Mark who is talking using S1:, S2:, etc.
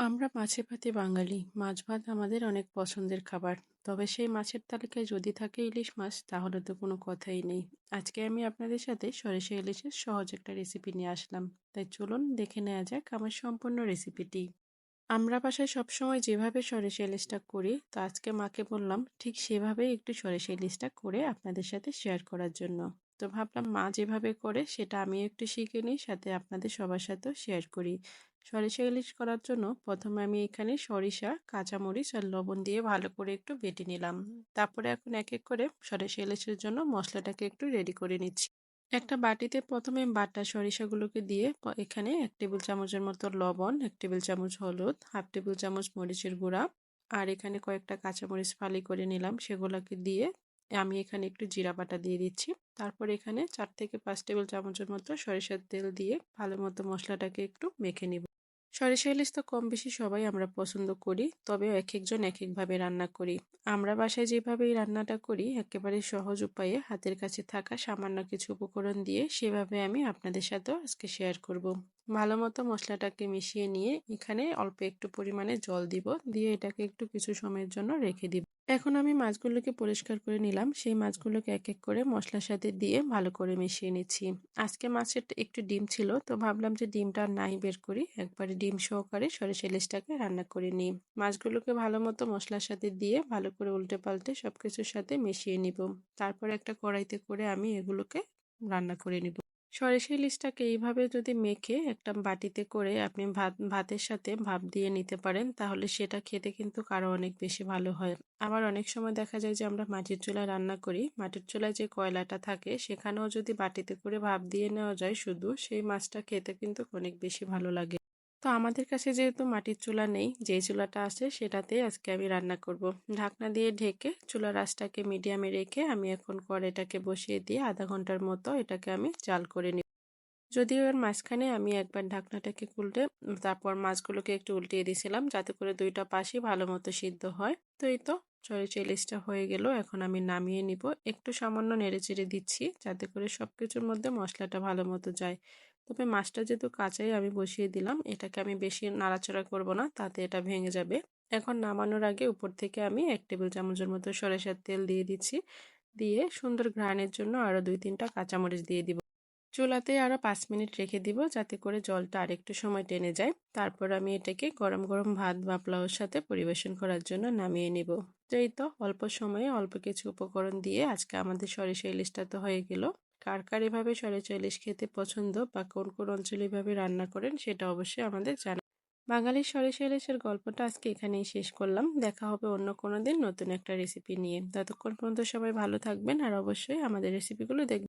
S1: আমরা মাছে ভাতে বাঙালি। মাছ ভাত আমাদের অনেক পছন্দের খাবার। তবে সেই মাছের তালিকায় যদি থাকে ইলিশ মাছ তাহলে তো কোনো কথাই নেই। আজকে আমি আপনাদের সাথে সরিষা ইলিশের সহজ একটা রেসিপি নিয়ে আসলাম। তাই চলুন দেখে নেওয়া যাক আমার সম্পূর্ণ রেসিপিটি। আমরা বাসায় সবসময় যেভাবে সরিষা ইলিশটা করি, তো আজকে মাকে বললাম ঠিক সেভাবেই একটু সরিষা ইলিশটা করে আপনাদের সাথে শেয়ার করার জন্য। তো ভাবলাম মা যেভাবে করে সেটা আমি একটু শিখে নিই, সাথে আপনাদের সবার সাথেও শেয়ার করি। সরিষা ইলিশ করার জন্য প্রথমে আমি এখানে সরিষা, কাঁচামরিচ আর লবণ দিয়ে ভালো করে একটু বেটে নিলাম। তারপরে এখন এক এক করে সরিষা ইলিশের জন্য মশলাটাকে একটু রেডি করে নিচ্ছি। একটা বাটিতে প্রথমে বাটা সরিষাগুলোকে দিয়ে এখানে 1 টেবিল চামচের মতো লবণ, 1 টেবিল চামচ হলুদ, হাফ টেবিল চামচ মরিচের গুঁড়া আর এখানে কয়েকটা কাঁচামরিচ ফালি করে নিলাম, সেগুলোকে দিয়ে আমি এখানে একটু জিরা বাটা দিয়ে দিচ্ছি। তারপর এখানে 4 থেকে 5 টেবিল চামচের মতো সরিষার তেল দিয়ে ভালো মতো মশলাটাকে একটু মেখে নিব। সরিষা ইলিশ তো কম বেশি সবাই আমরা পছন্দ করি, তবে একেকজন একেকভাবে রান্না করি। আমরা বাসায় যেভাবে এই রান্নাটা করি একেবারে সহজ উপায়ে হাতের কাছে থাকা সামান্য কিছু উপকরণ দিয়ে, সেভাবে আমি আপনাদের সাথেও আজকে শেয়ার করব। ভালো মতো মশলাটাকে মিশিয়ে নিয়ে এখানে অল্প একটু পরিমাণে জল দিব, দিয়ে এটাকে একটু কিছু সময়ের জন্য রেখে দিব। এখন আমি মাছগুলোকে পরিষ্কার করে নিলাম, সেই মাছগুলোকে এক এক করে মশলার সাথে দিয়ে ভালো করে মিশিয়ে নিচ্ছি। আজকে মাছের একটু ডিম ছিল, তো ভাবলাম যে ডিমটা নাই বের করি, একবারে ডিম সহকারে সরিষা ইলিশটাকে রান্না করে নিই। মাছগুলোকে ভালো মতো মশলার সাথে দিয়ে ভালো করে উল্টে পাল্টে সবকিছুর সাথে মিশিয়ে নিব। তারপর একটা কড়াইতে করে আমি এগুলোকে রান্না করে নিব। সরিষা ইলিশটাকে এইভাবে যদি মেখে একটা বাটিতে করে আপনি ভাতের সাথে ভাপ দিয়ে নিতে পারেন, তাহলে সেটা খেতে কিন্তু আরো অনেক বেশি ভালো হয়। আবার অনেক সময় দেখা যায় যে আমরা মাটির চুলায় রান্না করি, মাটির চুলায় যে কয়লাটা থাকে সেখানেও যদি বাটিতে করে ভাপ দিয়ে নেওয়া যায় শুধু, সেই মাছটা খেতে কিন্তু অনেক বেশি ভালো লাগে। তো আমাদের কাছে যেহেতু মাটির চুলা নেই, যে চুলাটা আছে সেটাতে আজকে আমি রান্না করব। ঢাকনা দিয়ে ঢেকে চুলার আঁচটাকে মিডিয়ামে রেখে আমি এখন কড়াইটাকে বসিয়ে দিয়ে আধা ঘন্টার মতো এটাকে আমি জাল করে নিব। যদিও এর মাঝখানে আমি একবার ঢাকনাটাকে উল্টে তারপর মাছগুলোকে একটু উল্টিয়ে দিয়েছিলাম, যাতে করে দুইটা পাশই ভালো মতো সিদ্ধ হয়। তো এই তো সরিষা ইলিশটা হয়ে গেল, এখন আমি নামিয়ে নিব। একটু সামান্য নেড়েচেড়ে দিচ্ছি যাতে করে সবকিছুর মধ্যে মশলাটা ভালো মতো যায়। তবে মাছটা যেহেতু কাঁচাই আমি বসিয়ে দিলাম, এটাকে আমি বেশি নাড়াচাড়া করব না, তাতে এটা ভেঙে যাবে। এখন নামানোর আগে উপর থেকে আমি 1 টেবিল চামচের মতো সরিষার তেল দিয়ে দিচ্ছি, দিয়ে সুন্দর ঘ্রাণের জন্য আরো 2-3টা কাঁচামরিচ দিয়ে দিব। চুলাতে আরো 5 মিনিট রেখে দিব যাতে করে জলটা আরেকটু সময় টেনে যায়। তারপর আমি এটাকে গরম গরম ভাত বা পোলাওর সাথে পরিবেশন করার জন্য নামিয়ে নিব। তো এই তো অল্প সময়ে অল্প কিছু উপকরণ দিয়ে আজকে আমাদের সরিষা ইলিশটা তো হয়ে গেল। কার কার এভাবে সরিষা ইলিশ খেতে পছন্দ বা কোন কোন অঞ্চলে এভাবে রান্না করেন সেটা অবশ্যই আমাদের জানান। বাঙালির সরিষা ইলিশের গল্পটা আজকে এখানেই শেষ করলাম। দেখা হবে অন্য কোনো দিন নতুন একটা রেসিপি নিয়ে। ততক্ষণ পর্যন্ত সবাই ভালো থাকবেন আর অবশ্যই আমাদের রেসিপিগুলো দেখবেন।